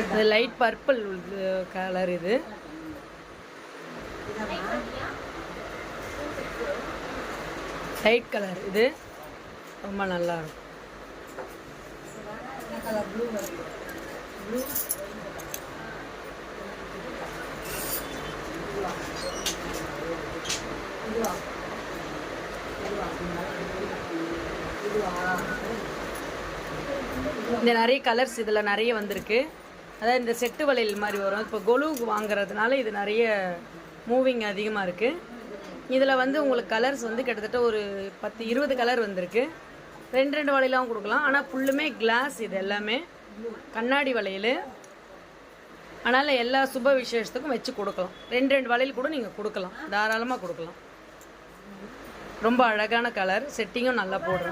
இது light purple colour. இது light colour. இது ரொம்ப நல்லா இருக்கும். இந்த நிறைய கலர்ஸ் இதில் நிறைய வந்திருக்கு. அதாவது இந்த செட்டு வளையல் மாதிரி வரும். இப்போ கொலு வாங்குறதுனால இது நிறைய மூவிங் அதிகமாக இருக்குது. இதில் வந்து உங்களுக்கு கலர்ஸ் வந்து கிட்டத்தட்ட ஒரு 10-20 கலர் வந்திருக்கு. 2 வளையலாகவும் கொடுக்கலாம். ஆனால் ஃபுல்லுமே கிளாஸ். இது எல்லாமே கண்ணாடி வளையல். அதனால் எல்லா சுப விசேஷத்துக்கும் வச்சு கொடுக்கலாம். 2 வளையல் கூட நீங்கள் கொடுக்கலாம், தாராளமாக கொடுக்கலாம். ரொம்ப அழகான கலர். செட்டிங்கும் நல்லா போடுறோம்.